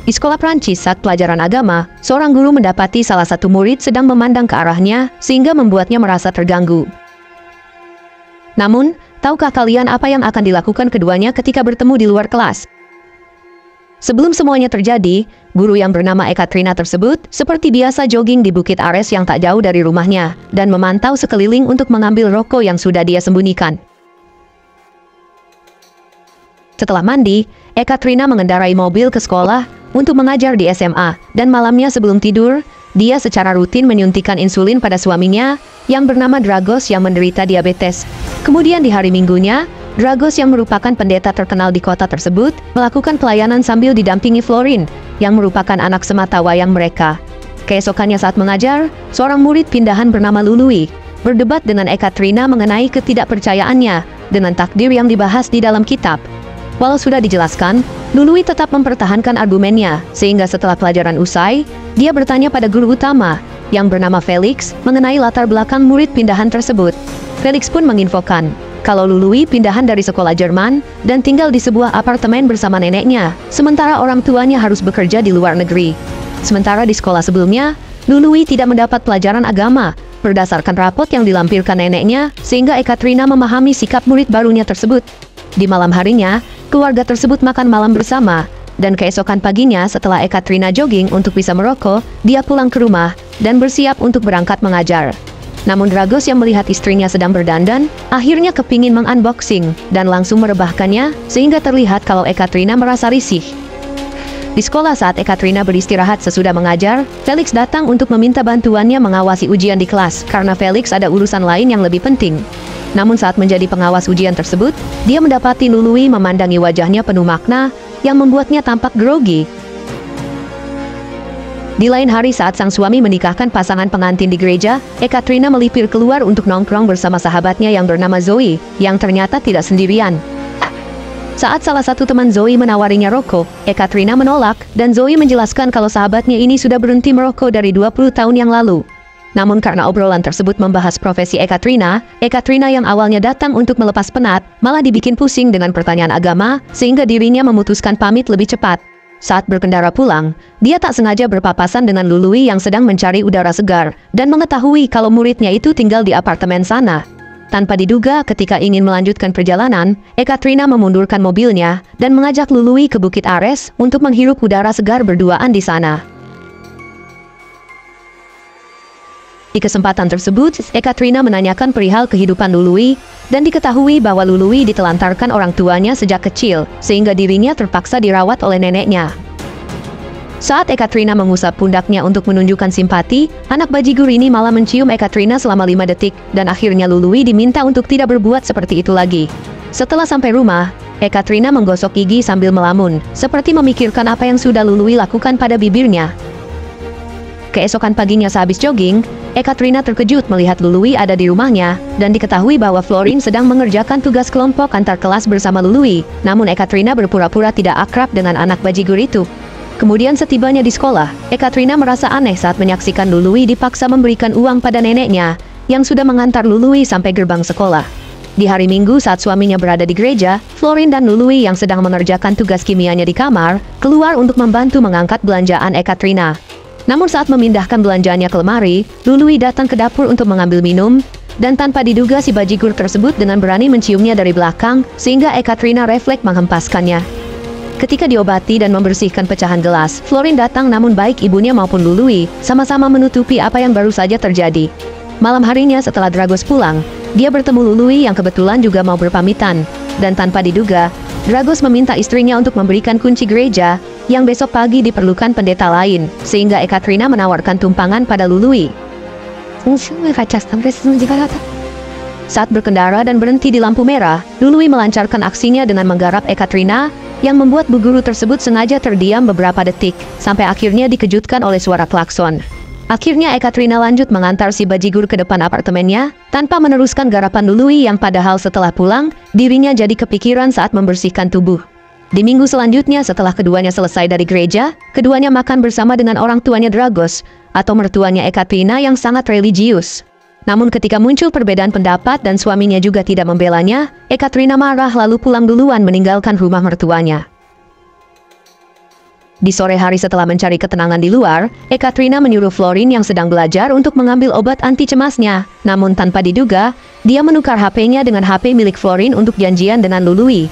Di sekolah Prancis saat pelajaran agama, seorang guru mendapati salah satu murid sedang memandang ke arahnya sehingga membuatnya merasa terganggu. Namun, tahukah kalian apa yang akan dilakukan keduanya ketika bertemu di luar kelas? Sebelum semuanya terjadi, guru yang bernama Ekaterina tersebut seperti biasa jogging di Bukit Ares yang tak jauh dari rumahnya dan memantau sekeliling untuk mengambil rokok yang sudah dia sembunyikan. Setelah mandi, Ekaterina mengendarai mobil ke sekolah untuk mengajar di SMA, dan malamnya sebelum tidur, dia secara rutin menyuntikkan insulin pada suaminya yang bernama Dragos yang menderita diabetes. Kemudian di hari Minggunya, Dragos yang merupakan pendeta terkenal di kota tersebut melakukan pelayanan sambil didampingi Florin yang merupakan anak sematawayang mereka. Keesokannya saat mengajar, seorang murid pindahan bernama Lului berdebat dengan Ekaterina mengenai ketidakpercayaannya dengan takdir yang dibahas di dalam kitab. Walau sudah dijelaskan, Lului tetap mempertahankan argumennya, sehingga setelah pelajaran usai, dia bertanya pada guru utama, yang bernama Felix, mengenai latar belakang murid pindahan tersebut. Felix pun menginfokan, kalau Lului pindahan dari sekolah Jerman, dan tinggal di sebuah apartemen bersama neneknya, sementara orang tuanya harus bekerja di luar negeri. Sementara di sekolah sebelumnya, Lului tidak mendapat pelajaran agama, berdasarkan rapot yang dilampirkan neneknya, sehingga Ekaterina memahami sikap murid barunya tersebut. Di malam harinya, keluarga tersebut makan malam bersama, dan keesokan paginya setelah Ekaterina jogging untuk bisa merokok, dia pulang ke rumah dan bersiap untuk berangkat mengajar. Namun Dragos yang melihat istrinya sedang berdandan, akhirnya kepingin mengunboxing dan langsung merebahkannya, sehingga terlihat kalau Ekaterina merasa risih. Di sekolah saat Ekaterina beristirahat sesudah mengajar, Felix datang untuk meminta bantuannya mengawasi ujian di kelas, karena Felix ada urusan lain yang lebih penting. Namun saat menjadi pengawas ujian tersebut, dia mendapati Lului memandangi wajahnya penuh makna yang membuatnya tampak grogi. Di lain hari saat sang suami menikahkan pasangan pengantin di gereja, Ekaterina melipir keluar untuk nongkrong bersama sahabatnya yang bernama Zoe, yang ternyata tidak sendirian. Saat salah satu teman Zoe menawarinya rokok, Ekaterina menolak, dan Zoe menjelaskan kalau sahabatnya ini sudah berhenti merokok dari 20 tahun yang lalu. Namun karena obrolan tersebut membahas profesi Ekaterina yang awalnya datang untuk melepas penat, malah dibikin pusing dengan pertanyaan agama, sehingga dirinya memutuskan pamit lebih cepat. Saat berkendara pulang, dia tak sengaja berpapasan dengan Lului yang sedang mencari udara segar, dan mengetahui kalau muridnya itu tinggal di apartemen sana. Tanpa diduga ketika ingin melanjutkan perjalanan, Ekaterina memundurkan mobilnya, dan mengajak Lului ke Bukit Ares untuk menghirup udara segar berduaan di sana. Di kesempatan tersebut, Ekaterina menanyakan perihal kehidupan Lului, dan diketahui bahwa Lului ditelantarkan orang tuanya sejak kecil, sehingga dirinya terpaksa dirawat oleh neneknya. Saat Ekaterina mengusap pundaknya untuk menunjukkan simpati, anak bajigur ini malah mencium Ekaterina selama 5 detik, dan akhirnya Lului diminta untuk tidak berbuat seperti itu lagi. Setelah sampai rumah, Ekaterina menggosok gigi sambil melamun, seperti memikirkan apa yang sudah Lului lakukan pada bibirnya. Keesokan paginya sehabis jogging, Ekaterina terkejut melihat Lului ada di rumahnya, dan diketahui bahwa Florin sedang mengerjakan tugas kelompok antar kelas bersama Lului. Namun Ekaterina berpura-pura tidak akrab dengan anak bajigur itu. Kemudian setibanya di sekolah, Ekaterina merasa aneh saat menyaksikan Lului dipaksa memberikan uang pada neneknya, yang sudah mengantar Lului sampai gerbang sekolah. Di hari Minggu saat suaminya berada di gereja, Florin dan Lului yang sedang mengerjakan tugas kimianya di kamar, keluar untuk membantu mengangkat belanjaan Ekaterina. Namun saat memindahkan belanjaannya ke lemari, Lului datang ke dapur untuk mengambil minum, dan tanpa diduga si bajigur tersebut dengan berani menciumnya dari belakang, sehingga Ekaterina refleks menghempaskannya. Ketika diobati dan membersihkan pecahan gelas, Florin datang, namun baik ibunya maupun Lului sama-sama menutupi apa yang baru saja terjadi. Malam harinya setelah Dragos pulang, dia bertemu Lului yang kebetulan juga mau berpamitan, dan tanpa diduga, Dragos meminta istrinya untuk memberikan kunci gereja, yang besok pagi diperlukan pendeta lain, sehingga Ekaterina menawarkan tumpangan pada Lului. Saat berkendara dan berhenti di lampu merah, Lului melancarkan aksinya dengan menggarap Ekaterina, yang membuat bu guru tersebut sengaja terdiam beberapa detik, sampai akhirnya dikejutkan oleh suara klakson. Akhirnya Ekaterina lanjut mengantar si bajigur ke depan apartemennya, tanpa meneruskan garapan Lului yang padahal setelah pulang, dirinya jadi kepikiran saat membersihkan tubuh. Di minggu selanjutnya setelah keduanya selesai dari gereja, keduanya makan bersama dengan orang tuanya Dragos, atau mertuanya Ekaterina yang sangat religius. Namun ketika muncul perbedaan pendapat dan suaminya juga tidak membelanya, Ekaterina marah lalu pulang duluan meninggalkan rumah mertuanya. Di sore hari setelah mencari ketenangan di luar, Ekaterina menyuruh Florin yang sedang belajar untuk mengambil obat anti cemasnya. Namun tanpa diduga, dia menukar HP-nya dengan HP milik Florin untuk janjian dengan Lului.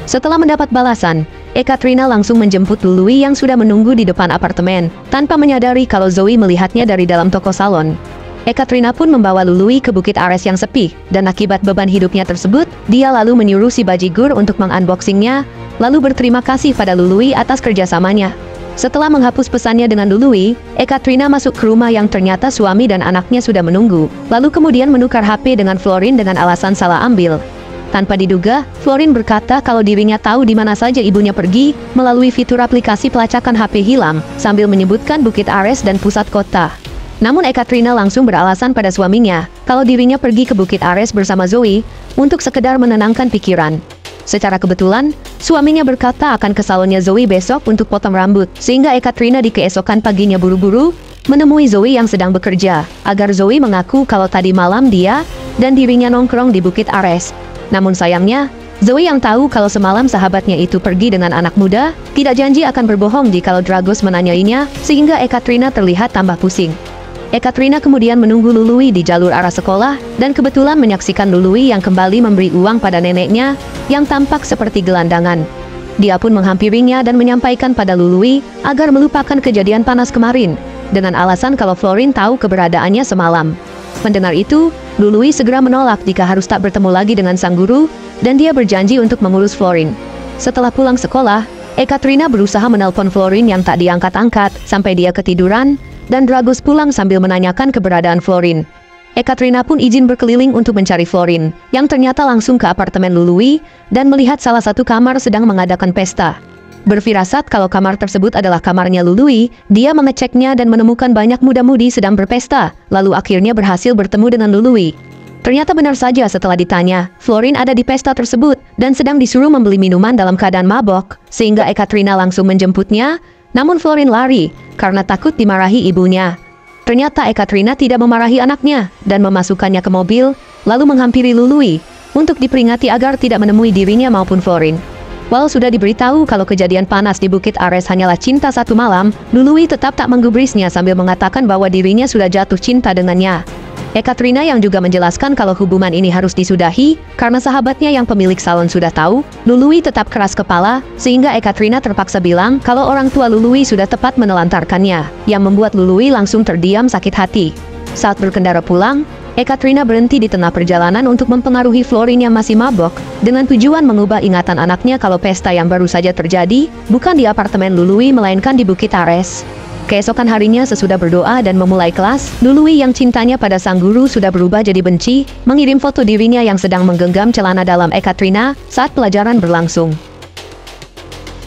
Setelah mendapat balasan, Ekaterina langsung menjemput Lului yang sudah menunggu di depan apartemen, tanpa menyadari kalau Zoe melihatnya dari dalam toko salon. Ekaterina pun membawa Lului ke Bukit Ares yang sepi, dan akibat beban hidupnya tersebut, dia lalu menyuruh si bajigur untuk mengunboxingnya, lalu berterima kasih pada Lului atas kerjasamanya. Setelah menghapus pesannya dengan Lului, Ekaterina masuk ke rumah yang ternyata suami dan anaknya sudah menunggu, lalu kemudian menukar HP dengan Florin dengan alasan salah ambil. Tanpa diduga, Florin berkata kalau dirinya tahu di mana saja ibunya pergi melalui fitur aplikasi pelacakan HP hilang, sambil menyebutkan Bukit Ares dan pusat kota. Namun Ekaterina langsung beralasan pada suaminya kalau dirinya pergi ke Bukit Ares bersama Zoe untuk sekedar menenangkan pikiran. Secara kebetulan, suaminya berkata akan ke salonnya Zoe besok untuk potong rambut, sehingga Ekaterina di keesokan paginya buru-buru menemui Zoe yang sedang bekerja, agar Zoe mengaku kalau tadi malam dia dan dirinya nongkrong di Bukit Ares. Namun sayangnya, Zoe yang tahu kalau semalam sahabatnya itu pergi dengan anak muda, tidak janji akan berbohong jikalau Dragos menanyainya, sehingga Ekaterina terlihat tambah pusing. Ekaterina kemudian menunggu Lului di jalur arah sekolah, dan kebetulan menyaksikan Lului yang kembali memberi uang pada neneknya, yang tampak seperti gelandangan. Dia pun menghampirinya dan menyampaikan pada Lului agar melupakan kejadian panas kemarin, dengan alasan kalau Florin tahu keberadaannya semalam. Mendengar itu, Lului segera menolak jika harus tak bertemu lagi dengan sang guru, dan dia berjanji untuk mengurus Florin. Setelah pulang sekolah, Ekaterina berusaha menelpon Florin yang tak diangkat-angkat, sampai dia ketiduran, dan Dragos pulang sambil menanyakan keberadaan Florin. Ekaterina pun izin berkeliling untuk mencari Florin, yang ternyata langsung ke apartemen Lului, dan melihat salah satu kamar sedang mengadakan pesta. Berfirasat kalau kamar tersebut adalah kamarnya Lului, dia mengeceknya dan menemukan banyak muda-mudi sedang berpesta, lalu akhirnya berhasil bertemu dengan Lului. Ternyata benar saja setelah ditanya, Florin ada di pesta tersebut, dan sedang disuruh membeli minuman dalam keadaan mabok, sehingga Ekaterina langsung menjemputnya, namun Florin lari, karena takut dimarahi ibunya. Ternyata Ekaterina tidak memarahi anaknya, dan memasukkannya ke mobil, lalu menghampiri Lului, untuk diperingati agar tidak menemui dirinya maupun Florin. Walau sudah diberitahu kalau kejadian panas di Bukit Ares hanyalah cinta satu malam, Lului tetap tak menggubrisnya sambil mengatakan bahwa dirinya sudah jatuh cinta dengannya. Ekaterina yang juga menjelaskan kalau hubungan ini harus disudahi, karena sahabatnya yang pemilik salon sudah tahu, Lului tetap keras kepala, sehingga Ekaterina terpaksa bilang kalau orang tua Lului sudah tepat menelantarkannya, yang membuat Lului langsung terdiam sakit hati. Saat berkendara pulang, Ekaterina berhenti di tengah perjalanan untuk mempengaruhi Florin yang masih mabok, dengan tujuan mengubah ingatan anaknya kalau pesta yang baru saja terjadi, bukan di apartemen Lului melainkan di Bukit Ares. Keesokan harinya sesudah berdoa dan memulai kelas, Lului yang cintanya pada sang guru sudah berubah jadi benci, mengirim foto dirinya yang sedang menggenggam celana dalam Ekaterina saat pelajaran berlangsung.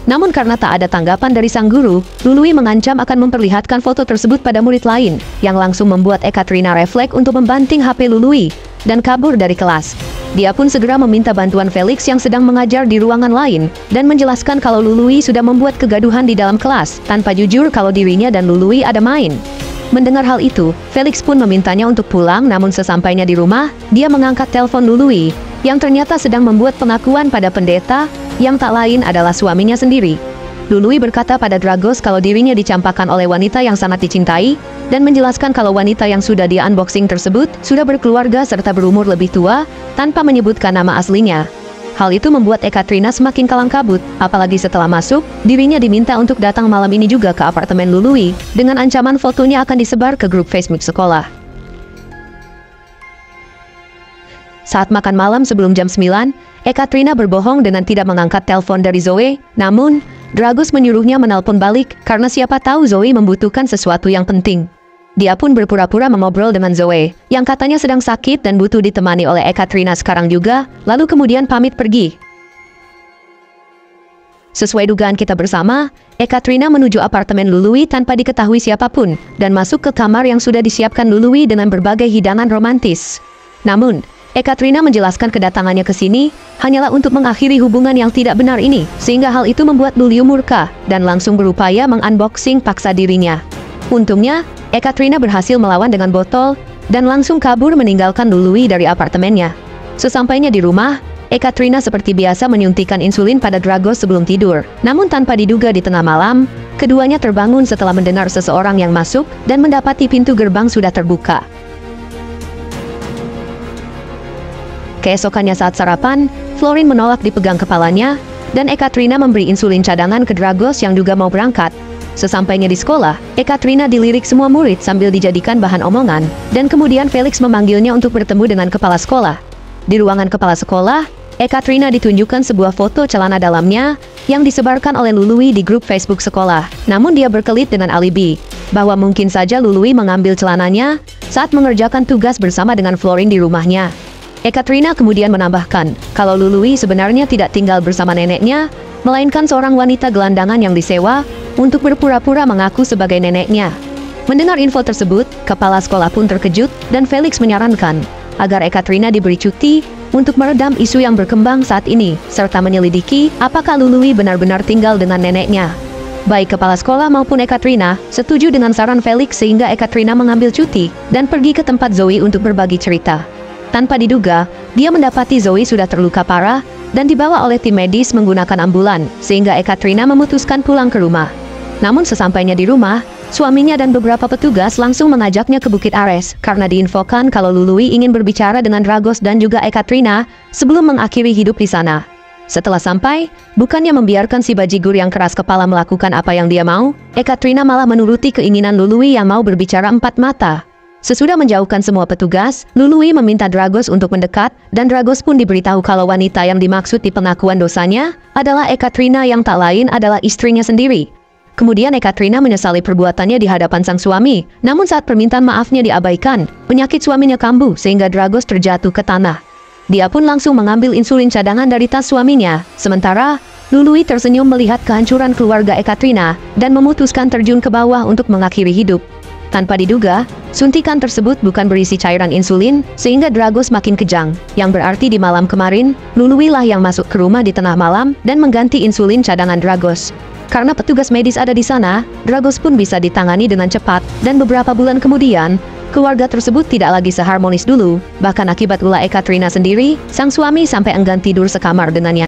Namun karena tak ada tanggapan dari sang guru, Lului mengancam akan memperlihatkan foto tersebut pada murid lain, yang langsung membuat Ekaterina refleks untuk membanting HP Lului, dan kabur dari kelas. Dia pun segera meminta bantuan Felix yang sedang mengajar di ruangan lain, dan menjelaskan kalau Lului sudah membuat kegaduhan di dalam kelas, tanpa jujur kalau dirinya dan Lului ada main. Mendengar hal itu, Felix pun memintanya untuk pulang, namun sesampainya di rumah, dia mengangkat telepon Lului, yang ternyata sedang membuat pengakuan pada pendeta, yang tak lain adalah suaminya sendiri. Lului berkata pada Dragos kalau dirinya dicampakkan oleh wanita yang sangat dicintai, dan menjelaskan kalau wanita yang sudah dia unboxing tersebut sudah berkeluarga serta berumur lebih tua, tanpa menyebutkan nama aslinya. Hal itu membuat Ekaterina semakin kalang kabut, apalagi setelah masuk, dirinya diminta untuk datang malam ini juga ke apartemen Lului, dengan ancaman fotonya akan disebar ke grup Facebook sekolah. Saat makan malam sebelum jam 9, Ekaterina berbohong dengan tidak mengangkat telepon dari Zoe, namun Dragos menyuruhnya menelpon balik karena siapa tahu Zoe membutuhkan sesuatu yang penting. Dia pun berpura-pura mengobrol dengan Zoe, yang katanya sedang sakit dan butuh ditemani oleh Ekaterina sekarang juga, lalu kemudian pamit pergi. Sesuai dugaan kita bersama, Ekaterina menuju apartemen Lului tanpa diketahui siapapun, dan masuk ke kamar yang sudah disiapkan Lului dengan berbagai hidangan romantis. Namun, Ekaterina menjelaskan kedatangannya ke sini hanyalah untuk mengakhiri hubungan yang tidak benar ini, sehingga hal itu membuat Lului murka dan langsung berupaya mengunboxing paksa dirinya. Untungnya, Ekaterina berhasil melawan dengan botol dan langsung kabur meninggalkan Lului dari apartemennya. Sesampainya di rumah, Ekaterina seperti biasa menyuntikkan insulin pada Dragos sebelum tidur. Namun tanpa diduga di tengah malam, keduanya terbangun setelah mendengar seseorang yang masuk dan mendapati pintu gerbang sudah terbuka. Keesokannya saat sarapan, Florin menolak dipegang kepalanya, dan Ekaterina memberi insulin cadangan ke Dragos yang juga mau berangkat. Sesampainya di sekolah, Ekaterina dilirik semua murid sambil dijadikan bahan omongan, dan kemudian Felix memanggilnya untuk bertemu dengan kepala sekolah. Di ruangan kepala sekolah, Ekaterina ditunjukkan sebuah foto celana dalamnya yang disebarkan oleh Lului di grup Facebook sekolah. Namun dia berkelit dengan alibi bahwa mungkin saja Lului mengambil celananya saat mengerjakan tugas bersama dengan Florin di rumahnya. Ekaterina kemudian menambahkan kalau Lului sebenarnya tidak tinggal bersama neneknya, melainkan seorang wanita gelandangan yang disewa untuk berpura-pura mengaku sebagai neneknya. Mendengar info tersebut, kepala sekolah pun terkejut dan Felix menyarankan agar Ekaterina diberi cuti untuk meredam isu yang berkembang saat ini, serta menyelidiki apakah Lului benar-benar tinggal dengan neneknya. Baik kepala sekolah maupun Ekaterina setuju dengan saran Felix sehingga Ekaterina mengambil cuti dan pergi ke tempat Zoe untuk berbagi cerita. Tanpa diduga, dia mendapati Zoe sudah terluka parah dan dibawa oleh tim medis menggunakan ambulan, sehingga Ekaterina memutuskan pulang ke rumah. Namun sesampainya di rumah, suaminya dan beberapa petugas langsung mengajaknya ke Bukit Ares karena diinfokan kalau Lului ingin berbicara dengan Dragos dan juga Ekaterina sebelum mengakhiri hidup di sana. Setelah sampai, bukannya membiarkan si bajigur yang keras kepala melakukan apa yang dia mau, Ekaterina malah menuruti keinginan Lului yang mau berbicara empat mata. Sesudah menjauhkan semua petugas, Lului meminta Dragos untuk mendekat, dan Dragos pun diberitahu kalau wanita yang dimaksud di pengakuan dosanya adalah Ekaterina yang tak lain adalah istrinya sendiri. Kemudian Ekaterina menyesali perbuatannya di hadapan sang suami, namun saat permintaan maafnya diabaikan, penyakit suaminya kambuh sehingga Dragos terjatuh ke tanah. Dia pun langsung mengambil insulin cadangan dari tas suaminya, sementara Lului tersenyum melihat kehancuran keluarga Ekaterina dan memutuskan terjun ke bawah untuk mengakhiri hidup. Tanpa diduga, suntikan tersebut bukan berisi cairan insulin, sehingga Dragos makin kejang, yang berarti di malam kemarin, Lului lah yang masuk ke rumah di tengah malam dan mengganti insulin cadangan Dragos. Karena petugas medis ada di sana, Dragos pun bisa ditangani dengan cepat, dan beberapa bulan kemudian, keluarga tersebut tidak lagi seharmonis dulu, bahkan akibat ulah Ekaterina sendiri, sang suami sampai enggan tidur sekamar dengannya.